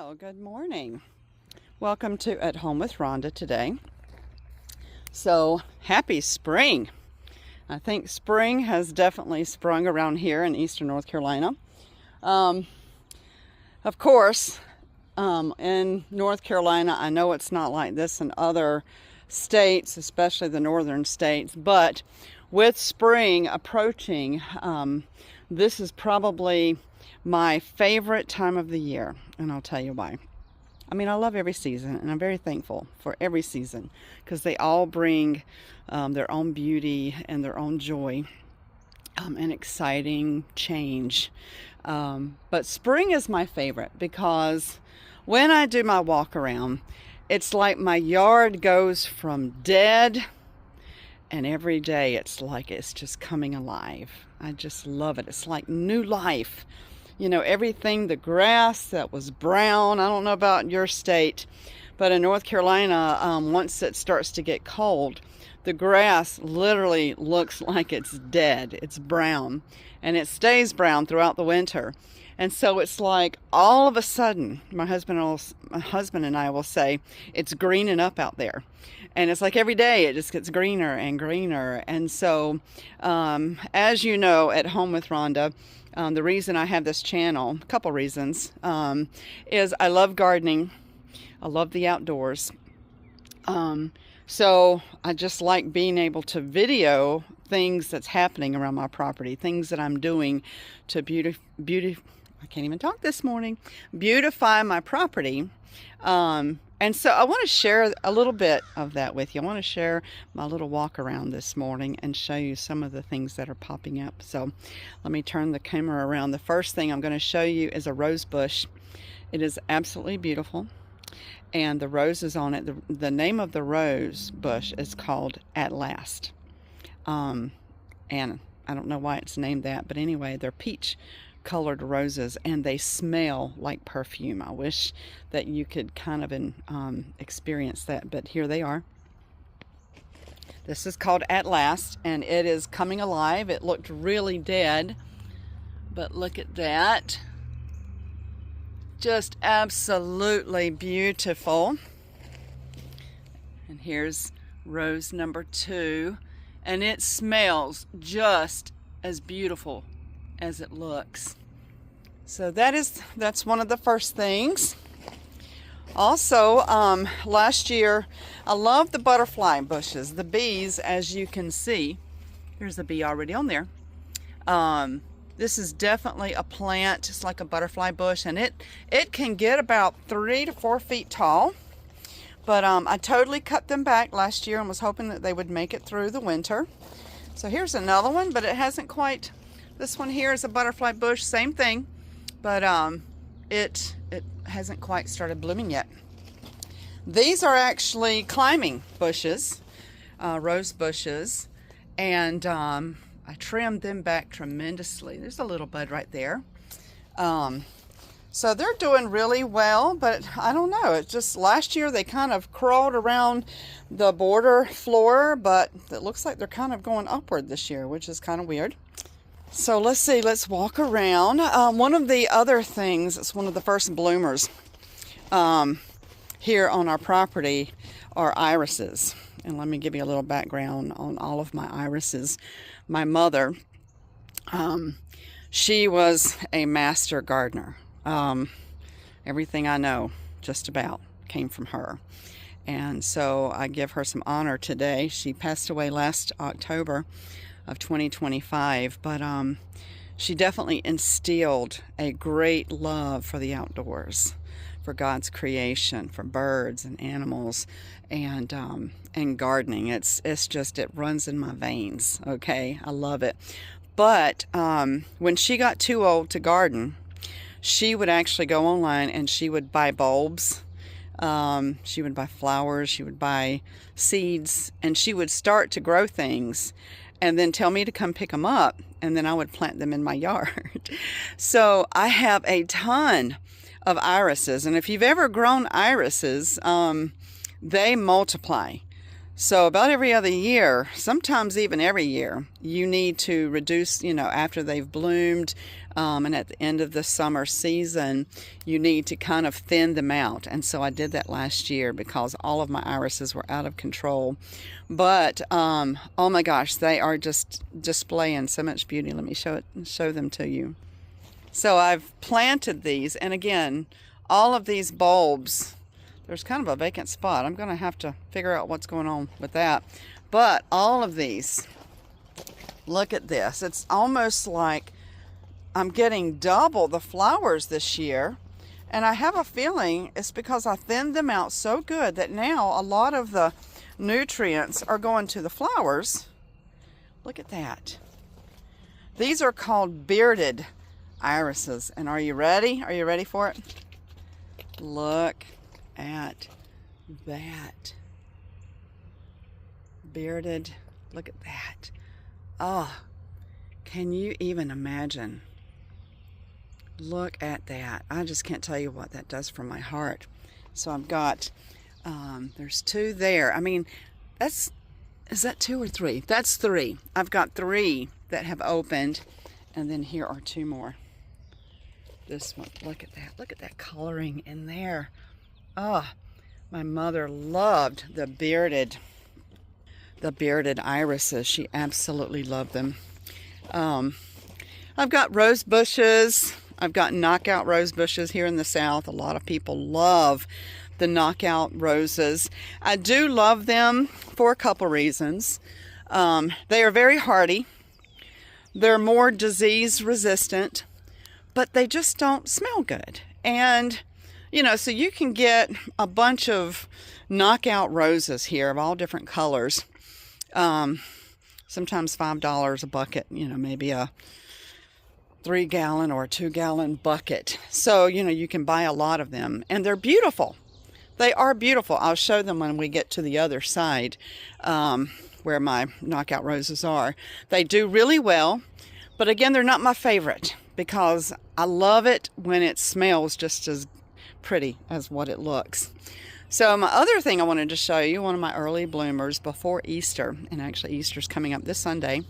Well, good morning. Welcome to At Home with Rhonda today. So, happy spring. I think spring has definitely sprung around here in eastern North Carolina. Of course, in North Carolina, I know it's not like this in other states, especially the northern states, but with spring approaching, this is probably my favorite time of the year, and I'll tell you why. I mean, I love every season, and I'm very thankful for every season because they all bring their own beauty and their own joy and exciting change. But spring is my favorite because when I do my walk around, it's like my yard goes from dead, and every day it's like it's just coming alive. I just love it. It's like new life. You know, everything, the grass that was brown, I don't know about your state, but in North Carolina, once it starts to get cold, the grass literally looks like it's dead. It's brown, and it stays brown throughout the winter. And so it's like all of a sudden, my husband and I will say, it's greening up out there. And it's like every day it just gets greener and greener. And so, as you know, At Home with Rhonda, the reason I have this channel, a couple reasons, is I love gardening. I love the outdoors. So I just like being able to video things that's happening around my property, things that I'm doing to I can't even talk this morning, beautify my property. And so I want to share a little bit of that with you. I want to share my little walk around this morning and show you some of the things that are popping up. So let me turn the camera around. The first thing I'm going to show you is a rose bush. It is absolutely beautiful. And the roses on it, the name of the rose bush is called At Last. And I don't know why it's named that, but anyway, they're peach colored roses and they smell like perfume. I wish that you could kind of experience that, but here they are. This is called At Last, and it is coming alive. It looked really dead, but look at that. Just absolutely beautiful. And here's rose number 2, and it smells just as beautiful as it looks. So that's one of the first things. Also, last year, I love the butterfly bushes, the bees, as you can see. There's a bee already on there. This is definitely a plant, just like a butterfly bush, and it can get about 3 to 4 feet tall. But I totally cut them back last year and was hoping that they would make it through the winter. So here's another one, but it hasn't quite. This one here is a butterfly bush, same thing, but it hasn't quite started blooming yet. These are actually climbing bushes, rose bushes, and I trimmed them back tremendously. There's a little bud right there. So they're doing really well, but I don't know. It's just last year they kind of crawled around the border floor, but it looks like they're kind of going upward this year, which is kind of weird. So let's see, let's walk around. One of the other things, it's one of the first bloomers here on our property, are irises. And let me give you a little background on all of my irises. My mother, she was a master gardener. Everything I know, just about, came from her. And so I give her some honor today. She passed away last October of 2025, but she definitely instilled a great love for the outdoors, for God's creation, for birds and animals, and gardening. It's just, it runs in my veins. Okay, I love it. But when she got too old to garden, she would actually go online and she would buy bulbs. She would buy flowers. She would buy seeds, and she would start to grow things and then tell me to come pick them up, and then I would plant them in my yard. So I have a ton of irises, and if you've ever grown irises, they multiply. So about every other year, sometimes even every year, you need to reduce, after they've bloomed, and at the end of the summer season, you need to kind of thin them out. And so I did that last year because all of my irises were out of control. But oh my gosh, they are just displaying so much beauty. Let me show them to you. So I've planted these, and again, all of these bulbs, there's kind of a vacant spot. I'm going to have to figure out what's going on with that. But all of these, look at this. It's almost like I'm getting double the flowers this year. And I have a feeling it's because I thinned them out so good that now a lot of the nutrients are going to the flowers. Look at that. These are called bearded irises. And are you ready? Are you ready for it? Look at that. Bearded. Look at that. Oh, can you even imagine? Look at that. I just can't tell you what that does for my heart. So I've got, there's 2 there. I mean, is that 2 or 3? That's 3. I've got 3 that have opened, and then here are 2 more. This one, look at that. Look at that coloring in there. Oh, my mother loved the bearded irises. She absolutely loved them. I've got rose bushes. I've got knockout rose bushes here in the South. A lot of people love the knockout roses. I do love them for a couple reasons. They are very hardy. They're more disease resistant, but they just don't smell good. And so you can get a bunch of knockout roses here of all different colors. Sometimes $5 a bucket, maybe a 3-gallon or a 2-gallon bucket. So, you can buy a lot of them, and they're beautiful. They are beautiful. I'll show them when we get to the other side, where my knockout roses are. They do really well, but again, they're not my favorite because I love it when it smells just as pretty as what it looks. So my other thing I wanted to show you, one of my early bloomers before Easter, and actually Easter's coming up this Sunday,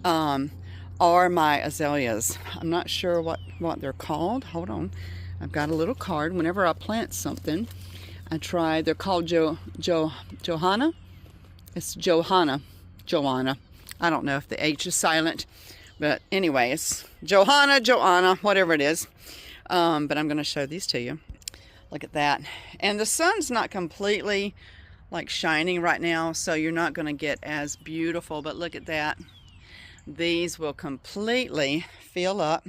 are my azaleas. I'm not sure what they're called. Hold on. I've got a little card. Whenever I plant something, I try. They're called Johanna. It's Johanna. I don't know if the H is silent, but anyway, it's Johanna, whatever it is. But I'm going to show these to you. Look at that. And the sun's not completely like shining right now, so you're not going to get as beautiful, but look at that. These will completely fill up.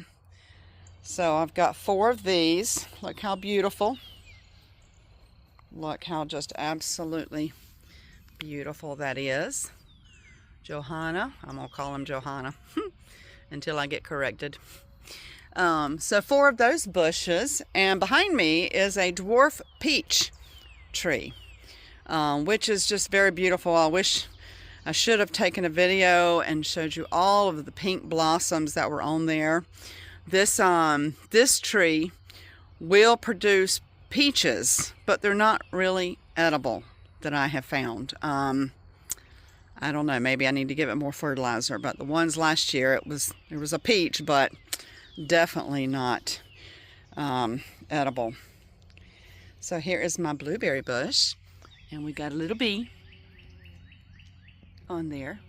So I've got 4 of these. Look how beautiful. Look how just absolutely beautiful that is. Johanna. I'm going to call him Johanna until I get corrected. So 4 of those bushes, and behind me is a dwarf peach tree, which is just very beautiful. I wish I should have taken a video and showed you all of the pink blossoms that were on there. This tree will produce peaches, but they're not really edible that I have found. I don't know, maybe I need to give it more fertilizer, but the ones last year, it was a peach, but definitely not edible. So here is my blueberry bush, and we got a little bee on there.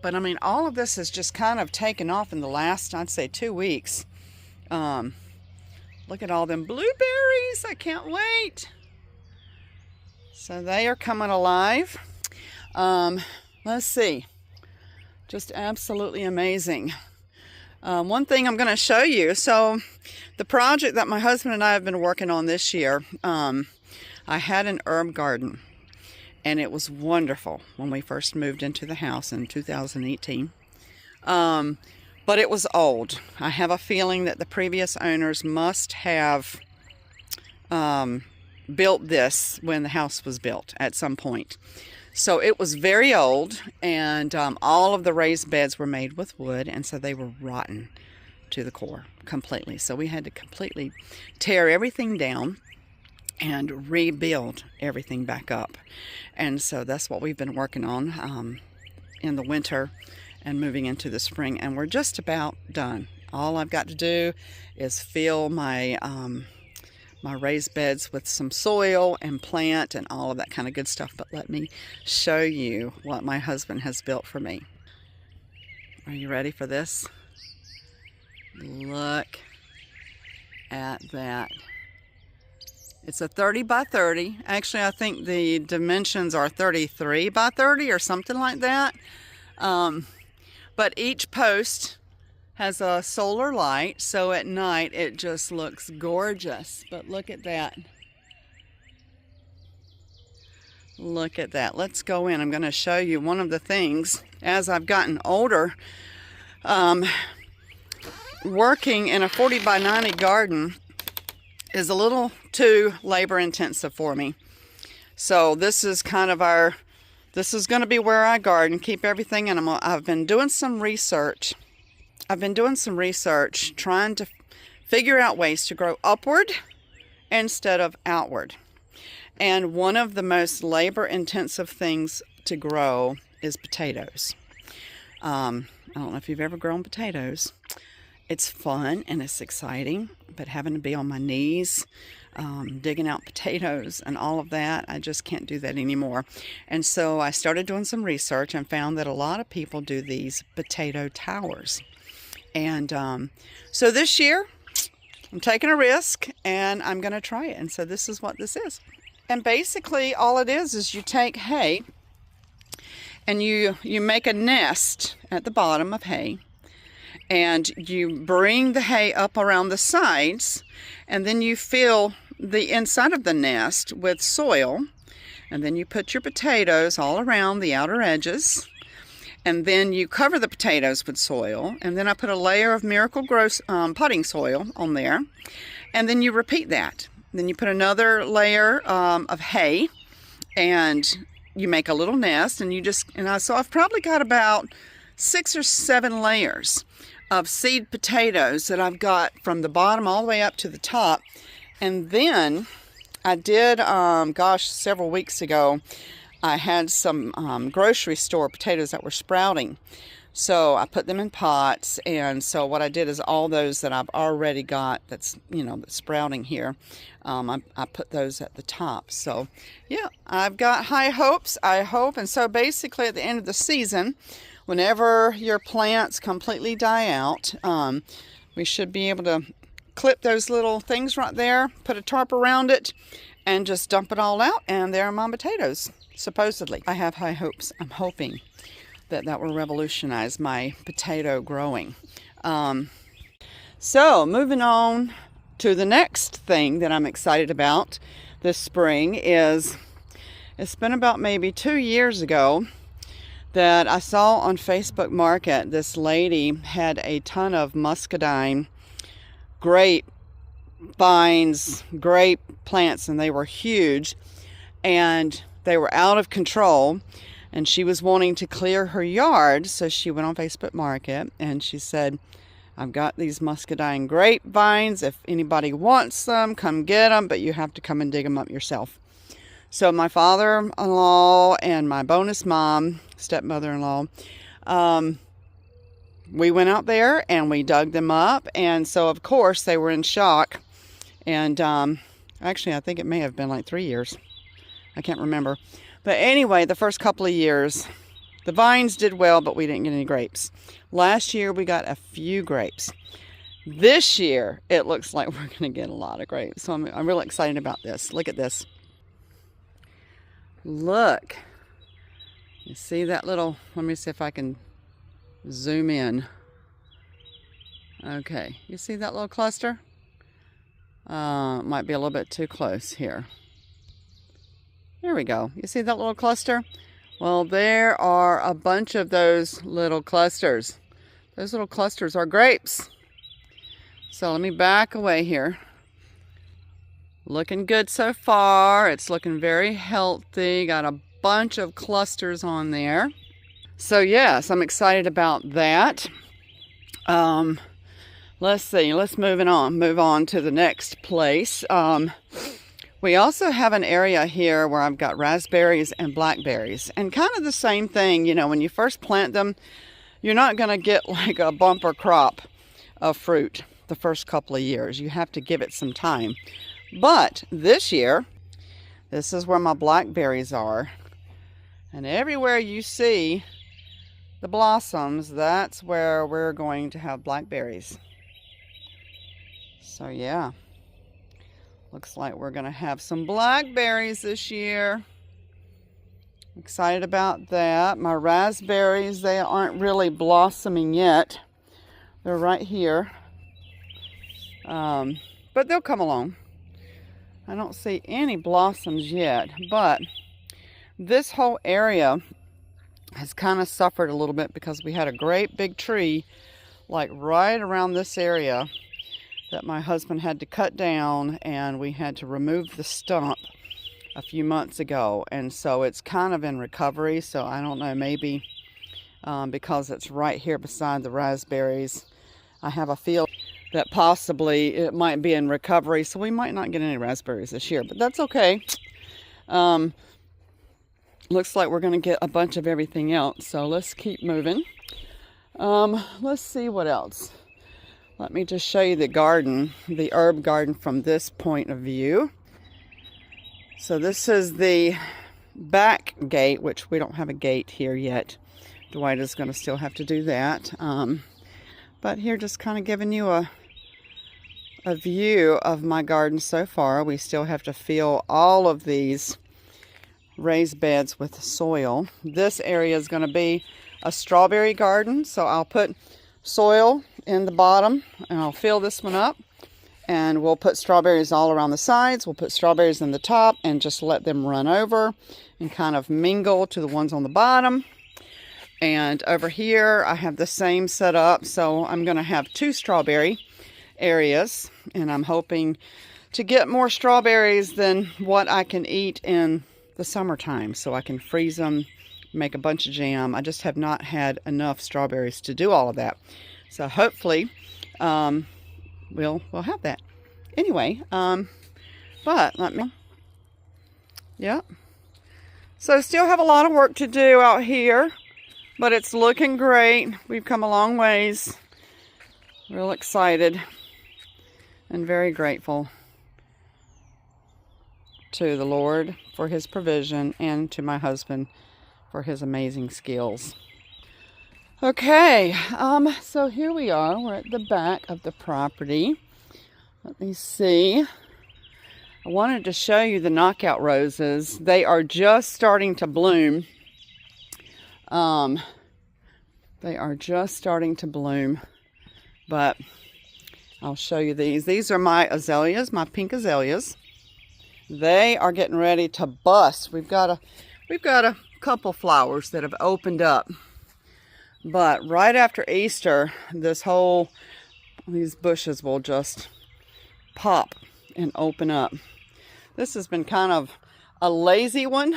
But I mean, all of this has just kind of taken off in the last, I'd say, 2 weeks. Look at all them blueberries. I can't wait. So they are coming alive. Let's see. Just absolutely amazing. One thing I'm going to show you. So the project that my husband and I have been working on this year, I had an herb garden. And it was wonderful when we first moved into the house in 2018. But it was old. I have a feeling that the previous owners must have built this when the house was built at some point. So it was very old, and all of the raised beds were made with wood, and so they were rotten to the core completely. So we had to completely tear everything down and rebuild everything back up. And so that's what we've been working on in the winter and moving into the spring, and we're just about done. All I've got to do is fill my my raised beds with some soil and plant and all of that kind of good stuff. But let me show you what my husband has built for me. Are you ready for this? Look at that. It's a 30 by 30. Actually, I think the dimensions are 33 by 30 or something like that. But each post has a solar light, so at night it just looks gorgeous. But look at that. Look at that. Let's go in. I'm going to show you one of the things as I've gotten older. Working in a 40 by 90 garden is a little too labor intensive for me. So this is kind of this is going to be where I garden, keep everything in. I've been doing some research. Trying to figure out ways to grow upward instead of outward. And one of the most labor intensive things to grow is potatoes. I don't know if you've ever grown potatoes. It's fun and it's exciting, but having to be on my knees, digging out potatoes and all of that, I just can't do that anymore. And so I started doing some research and found that a lot of people do these potato towers. And so this year, I'm taking a risk and I'm going to try it. And so this is what this is. And basically all it is you take hay and you make a nest at the bottom of hay. And you bring the hay up around the sides, and then you fill the inside of the nest with soil, and then you put your potatoes all around the outer edges, and then you cover the potatoes with soil, and then I put a layer of Miracle-Gro potting soil on there, and then you repeat that. Then you put another layer of hay, and you make a little nest, and so I've probably got about 6 or 7 layers of seed potatoes that I've got from the bottom all the way up to the top. And then I did, several weeks ago, I had some grocery store potatoes that were sprouting. So I put them in pots, and so what I did is all those that I've already got that's sprouting here, I put those at the top. So yeah, I've got high hopes, I hope. And so basically at the end of the season, whenever your plants completely die out, we should be able to clip those little things right there, put a tarp around it, and just dump it all out, and there are my potatoes, supposedly. I have high hopes. I'm hoping that will revolutionize my potato growing. So moving on to the next thing that I'm excited about this spring is, it's been about maybe 2 years ago that I saw on Facebook Market, this lady had a ton of muscadine grape vines, grape plants, and they were huge and they were out of control, and she was wanting to clear her yard. So she went on Facebook Market and she said, I've got these muscadine grape vines. If anybody wants them, come get them, but you have to come and dig them up yourself. So my father-in-law and my bonus mom, stepmother-in-law, we went out there and we dug them up. And so, of course, they were in shock. And actually, I think it may have been like 3 years. I can't remember. But anyway, the first couple of years, the vines did well, but we didn't get any grapes. Last year, we got a few grapes. This year, it looks like we're going to get a lot of grapes. So I'm really excited about this. Look at this. Look, you see that little, let me see if I can zoom in. Okay, you see that little cluster? Might be a little bit too close here. There we go. You see that little cluster? Well, there are a bunch of those little clusters. Those little clusters are grapes. So let me back away here. Looking good so far. It's looking very healthy. Got a bunch of clusters on there. So yes, I'm excited about that. Let's see. Let's move on to the next place. We also have an area here where I've got raspberries and blackberries, and kind of the same thing. You know, when you first plant them, you're not going to get like a bumper crop of fruit the first couple of years. You have to give it some time. But this year, this is where my blackberries are, and everywhere you see the blossoms, that's where we're going to have blackberries. So yeah. Looks like we're going to have some blackberries this year. Excited about that. My raspberries, they aren't really blossoming yet. They're right here. But they'll come along. I don't see any blossoms yet, but this whole area has kind of suffered a little bit because we had a great big tree like right around this area that my husband had to cut down, and we had to remove the stump a few months ago, and so it's kind of in recovery. So I don't know, maybe because it's right here beside the raspberries, I have a feel that possibly it might be in recovery, so we might not get any raspberries this year, but that's okay. Looks like we're going to get a bunch of everything else, so let's keep moving. Let's see what else. Let me just show you the garden, the herb garden, from this point of view. So this is the back gate, which we don't have a gate here yet. Dwight is going to still have to do that. But here, just kind of giving you a view of my garden so far. We still have to fill all of these raised beds with soil. This area is going to be a strawberry garden, so I'll put soil in the bottom and I'll fill this one up, and we'll put strawberries all around the sides. We'll put strawberries in the top and just let them run over and kind of mingle to the ones on the bottom. And over here I have the same setup, so I'm going to have 2 strawberry areas, and I'm hoping to get more strawberries than what I can eat in the summertime, so I can freeze them, make a bunch of jam. I just have not had enough strawberries to do all of that. So hopefully we'll have that. Anyway, but let me, yeah. So still have a lot of work to do out here, but it's looking great. We've come a long ways. Real excited and very grateful to the Lord for his provision and to my husband for his amazing skills. Okay, so here we are. We're at the back of the property. Let me see. I wanted to show you the knockout roses. They are just starting to bloom. They are just starting to bloom, but I'll show you these. These are my azaleas, my pink azaleas. They are getting ready to bust. We've got a couple flowers that have opened up. But right after Easter, these bushes will just pop and open up. This has been kind of a lazy one.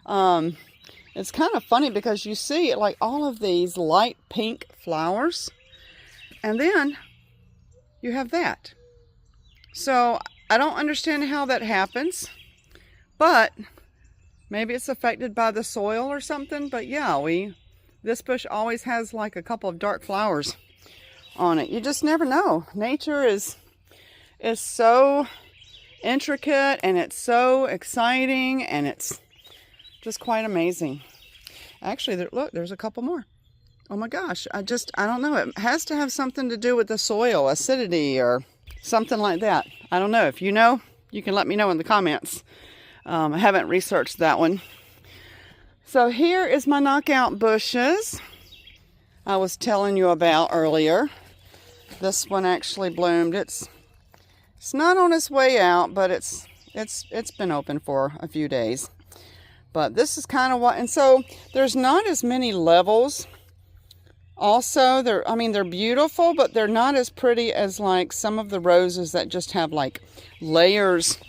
It's kind of funny because you see like all of these light pink flowers, and then you have that. So I don't understand how that happens, but maybe it's affected by the soil or something. But yeah, this bush always has like a couple of dark flowers on it. You just never know. Nature is so intricate, and it's so exciting, and it's just quite amazing. Actually, look, there's a couple more. Oh my gosh, I don't know. It has to have something to do with the soil, acidity or something like that. I don't know. If you know, you can let me know in the comments. I haven't researched that one. So here is my knockout bushes I was telling you about earlier. This one actually bloomed. It's not on its way out, but it's been open for a few days. But this is kind of what, and so there's not as many levels. Also, they're beautiful, but they're not as pretty as like some of the roses that just have like layers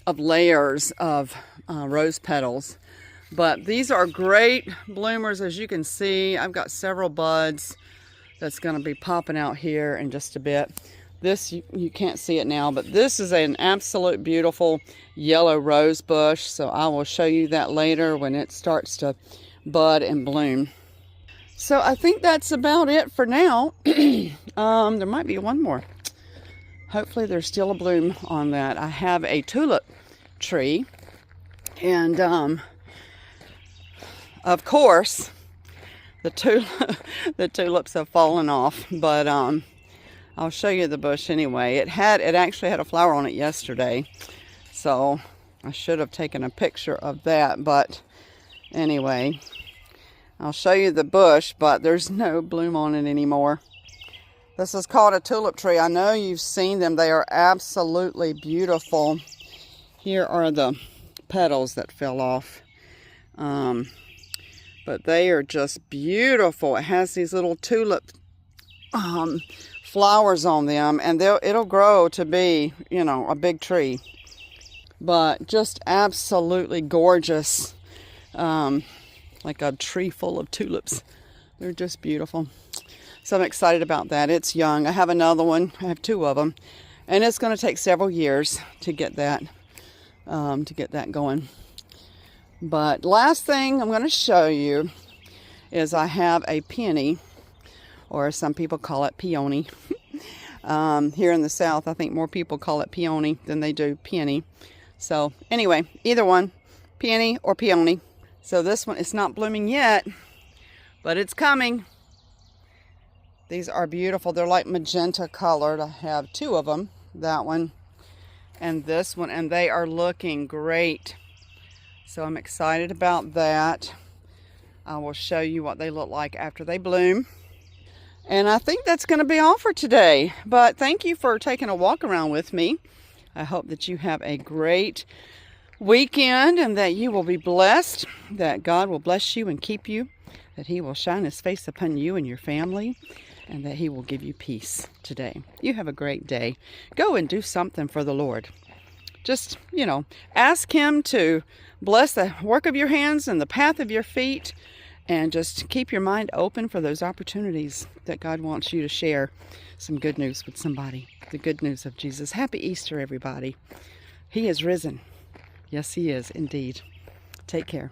of rose petals. But these are great bloomers, as you can see. I've got several buds that's going to be popping out here in just a bit. This, you can't see it now, but this is an absolute beautiful yellow rose bush. So I will show you that later when it starts to bud and bloom. So I think that's about it for now. There might be one more. Hopefully there's still a bloom on that. I have a tulip tree, and of course the tulips have fallen off, but I'll show you the bush anyway. It actually had a flower on it yesterday, so I should have taken a picture of that, but anyway, I'll show you the bush, but there's no bloom on it anymore. This is called a tulip tree. I know you've seen them. They are absolutely beautiful. Here are the petals that fell off. But they are just beautiful. It has these little tulip flowers on them, and it'll grow to be, you know, a big tree. But just absolutely gorgeous. Like a tree full of tulips. They're just beautiful. So I'm excited about that. It's young. I have another one. I have 2 of them. And it's going to take several years to get that going. But last thing I'm going to show you is I have a peony, or some people call it peony. Here in the South, I think more people call it peony than they do peony. So anyway, either one, peony or peony. So this one, it's not blooming yet, but it's coming. These are beautiful. They're like magenta colored. I have 2 of them, that one and this one, and they are looking great. So I'm excited about that. I will show you what they look like after they bloom. And I think that's going to be all for today. But thank you for taking a walk around with me. I hope that you have a great weekend and that you will be blessed, that God will bless you and keep you, that He will shine His face upon you and your family, and that He will give you peace today. You have a great day. Go and do something for the Lord. Just, you know, ask Him to bless the work of your hands and the path of your feet, and just keep your mind open for those opportunities that God wants you to share some good news with somebody. The good news of Jesus. Happy Easter, everybody. He is risen. Yes, He is indeed. Take care.